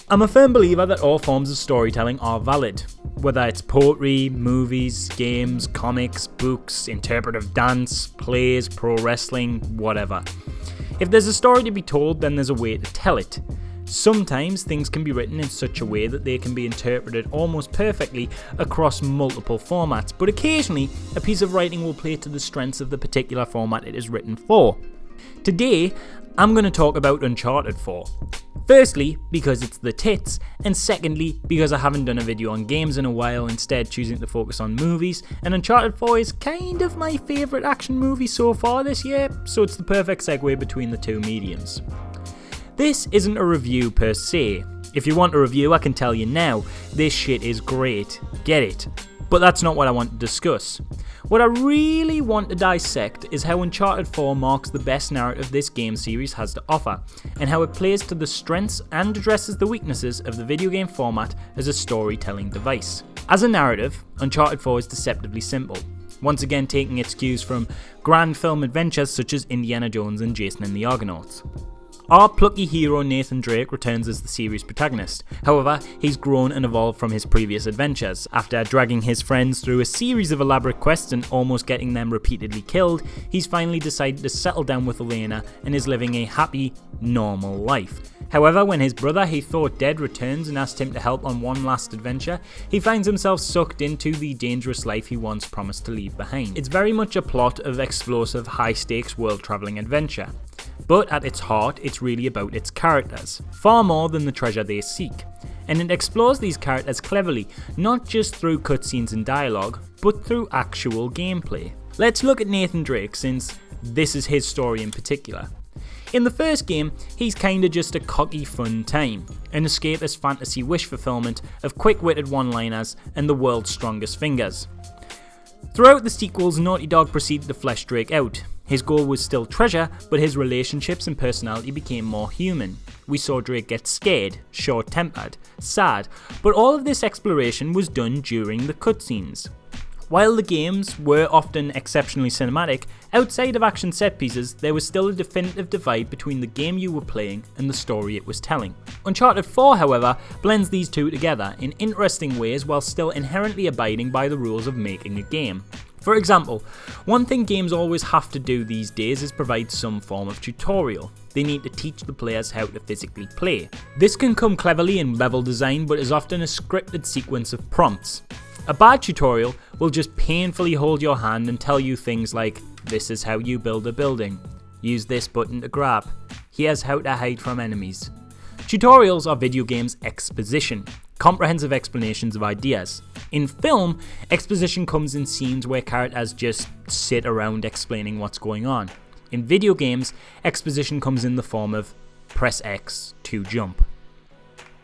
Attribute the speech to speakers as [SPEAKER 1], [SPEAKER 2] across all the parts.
[SPEAKER 1] I'm a firm believer that all forms of storytelling are valid, whether it's poetry, movies, games, comics, books, interpretive dance, plays, pro wrestling, whatever. If there's a story to be told, then there's a way to tell it. Sometimes things can be written in such a way that they can be interpreted almost perfectly across multiple formats, but occasionally a piece of writing will play to the strengths of the particular format it is written for. Today, I'm going to talk about Uncharted 4. Firstly, because it's the tits, and secondly, because I haven't done a video on games in a while, instead choosing to focus on movies, and Uncharted 4 is kind of my favourite action movie so far this year, so it's the perfect segue between the two mediums. This isn't a review per se. If you want a review, I can tell you now, this shit is great, get it. But that's not what I want to discuss. What I really want to dissect is how Uncharted 4 marks the best narrative this game series has to offer, and how it plays to the strengths and addresses the weaknesses of the video game format as a storytelling device. As a narrative, Uncharted 4 is deceptively simple, once again taking its cues from grand film adventures such as Indiana Jones and Jason and the Argonauts. Our plucky hero Nathan Drake returns as the series protagonist. However, he's grown and evolved from his previous adventures. After dragging his friends through a series of elaborate quests and almost getting them repeatedly killed, he's finally decided to settle down with Elena and is living a happy, normal life. However, when his brother he thought dead returns and asks him to help on one last adventure, he finds himself sucked into the dangerous life he once promised to leave behind. It's very much a plot of explosive, high-stakes world-travelling adventure. But at its heart, it's really about its characters, far more than the treasure they seek. And it explores these characters cleverly, not just through cutscenes and dialogue, but through actual gameplay. Let's look at Nathan Drake, since this is his story in particular. In the first game, he's kinda just a cocky fun time, an escapist fantasy wish fulfillment of quick-witted one-liners and the world's strongest fingers. Throughout the sequels, Naughty Dog proceeded to flesh Drake out. His goal was still treasure, but his relationships and personality became more human. We saw Drake get scared, short-tempered, sad, but all of this exploration was done during the cutscenes. While the games were often exceptionally cinematic, outside of action set pieces, there was still a definitive divide between the game you were playing and the story it was telling. Uncharted 4, however, blends these two together in interesting ways while still inherently abiding by the rules of making a game. For example, one thing games always have to do these days is provide some form of tutorial. They need to teach the players how to physically play. This can come cleverly in level design, but is often a scripted sequence of prompts. A bad tutorial will just painfully hold your hand and tell you things like, this is how you build a building, use this button to grab, here's how to hide from enemies. Tutorials are video games' exposition, comprehensive explanations of ideas. In film, exposition comes in scenes where characters just sit around explaining what's going on. In video games, exposition comes in the form of press X to jump.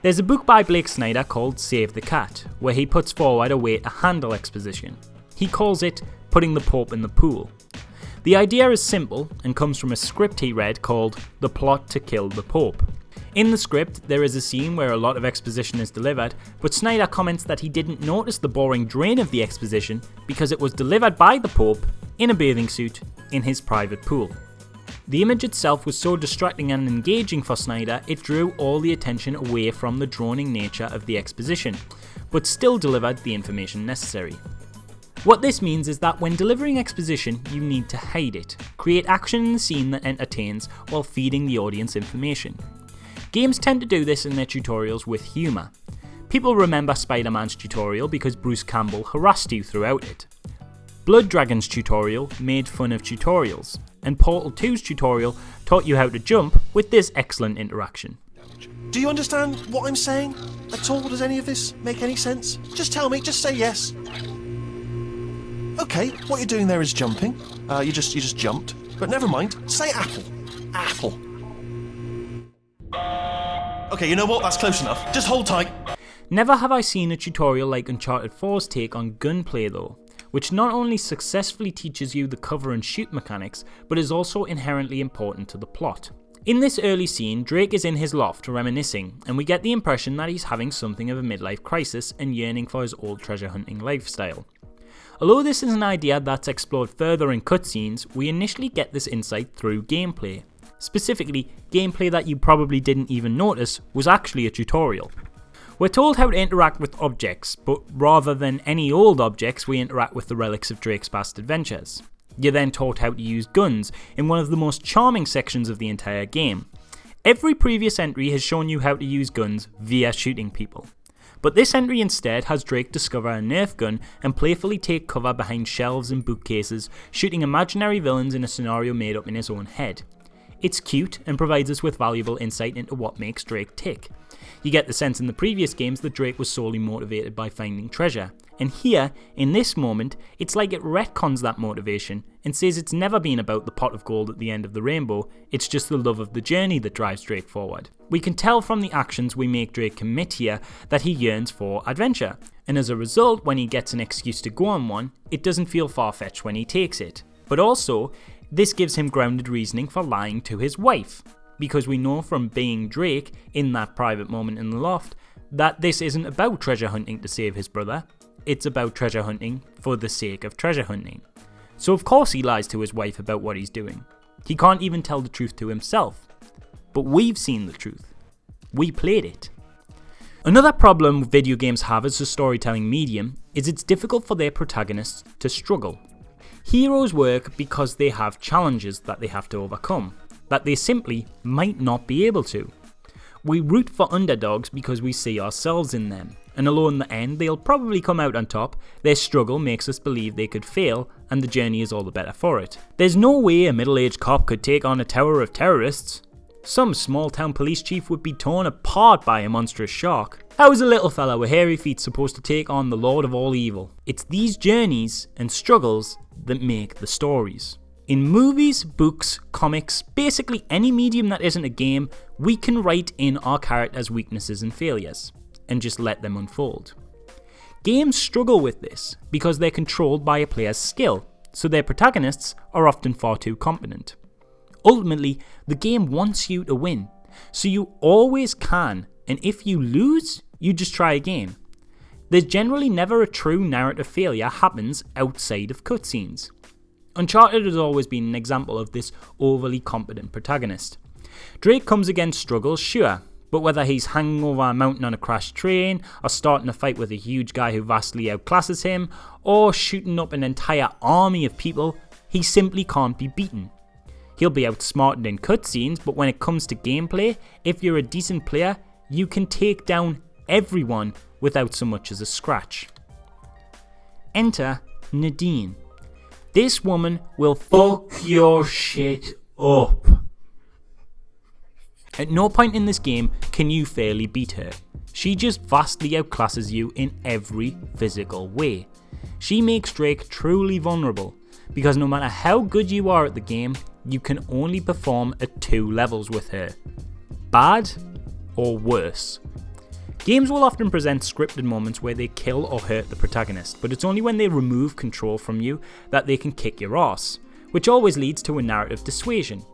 [SPEAKER 1] There's a book by Blake Snyder called Save the Cat, where he puts forward a way to handle exposition. He calls it putting the Pope in the pool. The idea is simple and comes from a script he read called The Plot to Kill the Pope. In the script, there is a scene where a lot of exposition is delivered, but Snyder comments that he didn't notice the boring drain of the exposition because it was delivered by the Pope in a bathing suit in his private pool. The image itself was so distracting and engaging for Snyder, it drew all the attention away from the droning nature of the exposition, but still delivered the information necessary. What this means is that when delivering exposition, you need to hide it. Create action in the scene that entertains while feeding the audience information. Games tend to do this in their tutorials with humour. People remember Spider-Man's tutorial because Bruce Campbell harassed you throughout it. Blood Dragon's tutorial made fun of tutorials, and Portal 2's tutorial taught you how to jump with this excellent interaction.
[SPEAKER 2] Do you understand what I'm saying at all? Does any of this make any sense? Just tell me, just say yes. Okay, what you're doing there is jumping. You just jumped. But never mind, say apple. Apple. Okay, you know what? That's close enough. Just hold tight.
[SPEAKER 1] Never have I seen a tutorial like Uncharted 4's take on gunplay though, which not only successfully teaches you the cover and shoot mechanics, but is also inherently important to the plot. In this early scene, Drake is in his loft reminiscing, and we get the impression that he's having something of a midlife crisis and yearning for his old treasure hunting lifestyle. Although this is an idea that's explored further in cutscenes, we initially get this insight through gameplay. Specifically, gameplay that you probably didn't even notice was actually a tutorial. We're told how to interact with objects, but rather than any old objects, we interact with the relics of Drake's past adventures. You're then taught how to use guns in one of the most charming sections of the entire game. Every previous entry has shown you how to use guns via shooting people. But this entry instead has Drake discover a Nerf gun and playfully take cover behind shelves and bookcases, shooting imaginary villains in a scenario made up in his own head. It's cute and provides us with valuable insight into what makes Drake tick. You get the sense in the previous games that Drake was solely motivated by finding treasure, and here, in this moment, it's like it retcons that motivation and says it's never been about the pot of gold at the end of the rainbow, it's just the love of the journey that drives Drake forward. We can tell from the actions we make Drake commit here that he yearns for adventure, and as a result, when he gets an excuse to go on one, it doesn't feel far-fetched when he takes it. But also, this gives him grounded reasoning for lying to his wife, because we know from being Drake in that private moment in the loft that this isn't about treasure hunting to save his brother, it's about treasure hunting for the sake of treasure hunting. So of course he lies to his wife about what he's doing. He can't even tell the truth to himself. But we've seen the truth. We played it. Another problem video games have as a storytelling medium is it's difficult for their protagonists to struggle. Heroes work because they have challenges that they have to overcome, that they simply might not be able to. We root for underdogs because we see ourselves in them, and although in the end they'll probably come out on top, their struggle makes us believe they could fail, and the journey is all the better for it. There's no way a middle-aged cop could take on a tower of terrorists. Some small-town police chief would be torn apart by a monstrous shark. How is a little fella with hairy feet supposed to take on the Lord of all evil? It's these journeys and struggles that make the stories. In movies, books, comics, basically any medium that isn't a game, we can write in our characters' weaknesses and failures, and just let them unfold. Games struggle with this because they're controlled by a player's skill, so their protagonists are often far too competent. Ultimately, the game wants you to win, so you always can, and if you lose, you just try again. There's generally never a true narrative failure happens outside of cutscenes. Uncharted has always been an example of this overly competent protagonist. Drake comes against struggles, sure, but whether he's hanging over a mountain on a crashed train, or starting a fight with a huge guy who vastly outclasses him, or shooting up an entire army of people, he simply can't be beaten. He'll be outsmarted in cutscenes, but when it comes to gameplay, if you're a decent player, you can take down everyone without so much as a scratch. Enter Nadine. This woman will fuck your shit up. At no point in this game can you fairly beat her. She just vastly outclasses you in every physical way. She makes Drake truly vulnerable, because no matter how good you are at the game, you can only perform at 2 levels with her. Bad or worse. Games will often present scripted moments where they kill or hurt the protagonist, but it's only when they remove control from you that they can kick your ass, which always leads to a narrative dissuasion.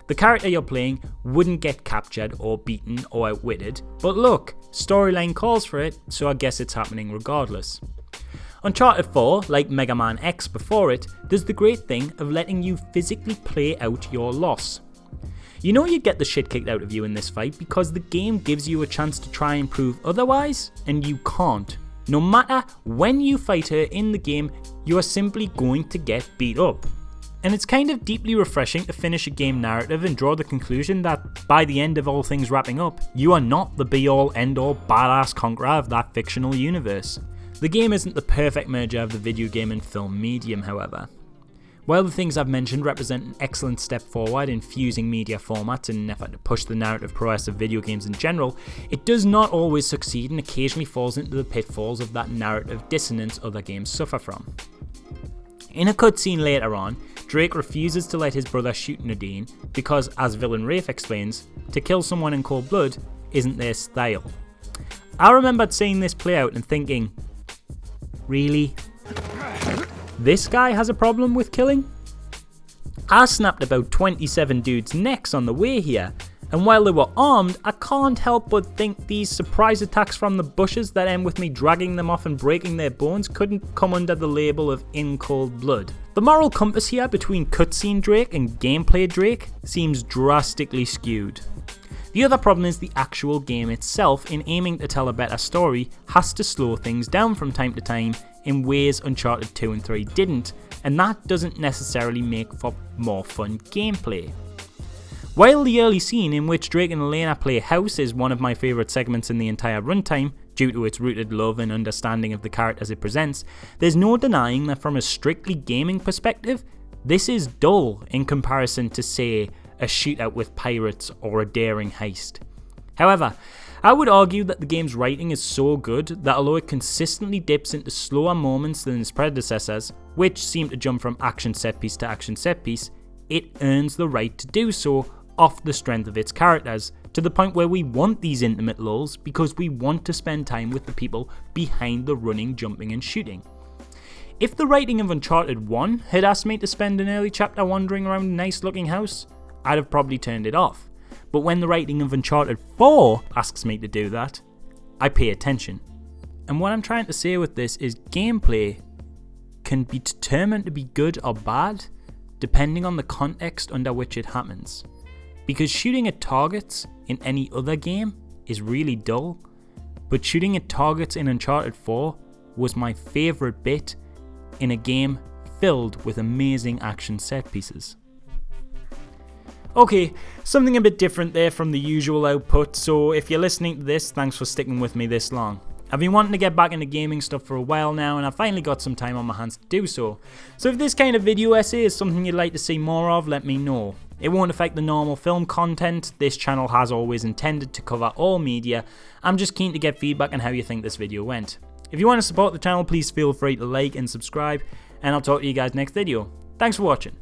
[SPEAKER 1] The character you're playing wouldn't get captured or beaten or outwitted, but look, storyline calls for it, so I guess it's happening regardless. Uncharted 4, like Mega Man X before it, does the great thing of letting you physically play out your loss. You know you get the shit kicked out of you in this fight because the game gives you a chance to try and prove otherwise, and you can't. No matter when you fight her in the game, you are simply going to get beat up. And it's kind of deeply refreshing to finish a game narrative and draw the conclusion that by the end of all things wrapping up, you are not the be-all end-all badass conqueror of that fictional universe. The game isn't the perfect merger of the video game and film medium, however. While the things I've mentioned represent an excellent step forward in fusing media formats in an effort to push the narrative prowess of video games in general, it does not always succeed and occasionally falls into the pitfalls of that narrative dissonance other games suffer from. In a cutscene later on, Drake refuses to let his brother shoot Nadine because, as villain Rafe explains, to kill someone in cold blood isn't their style. I remembered seeing this play out and thinking, really? This guy has a problem with killing? I snapped about 27 dudes' necks on the way here, And while they were armed, I can't help but think these surprise attacks from the bushes that end with me dragging them off and breaking their bones couldn't come under the label of in cold blood. The moral compass here between cutscene Drake and gameplay Drake seems drastically skewed. The other problem is the actual game itself, in aiming to tell a better story, has to slow things down from time to time in ways Uncharted 2 and 3 didn't, and that doesn't necessarily make for more fun gameplay. While the early scene in which Drake and Elena play house is one of my favourite segments in the entire runtime, due to its rooted love and understanding of the characters it presents, there's no denying that from a strictly gaming perspective, this is dull in comparison to, say, a shootout with pirates or a daring heist. However, I would argue that the game's writing is so good that although it consistently dips into slower moments than its predecessors, which seem to jump from action set piece to action set piece, it earns the right to do so off the strength of its characters, to the point where we want these intimate lulls because we want to spend time with the people behind the running, jumping and shooting. If the writing of Uncharted 1 had asked me to spend an early chapter wandering around a nice looking house, I'd have probably turned it off. But when the writing of Uncharted 4 asks me to do that, I pay attention. And what I'm trying to say with this is gameplay can be determined to be good or bad depending on the context under which it happens. Because shooting at targets in any other game is really dull, but shooting at targets in Uncharted 4 was my favourite bit in a game filled with amazing action set pieces. Okay, something a bit different there from the usual output, so if you're listening to this, thanks for sticking with me this long. I've been wanting to get back into gaming stuff for a while now, and I finally got some time on my hands to do so. So if this kind of video essay is something you'd like to see more of, let me know. It won't affect the normal film content, this channel has always intended to cover all media. I'm just keen to get feedback on how you think this video went. If you want to support the channel, please feel free to like and subscribe, and I'll talk to you guys next video. Thanks for watching.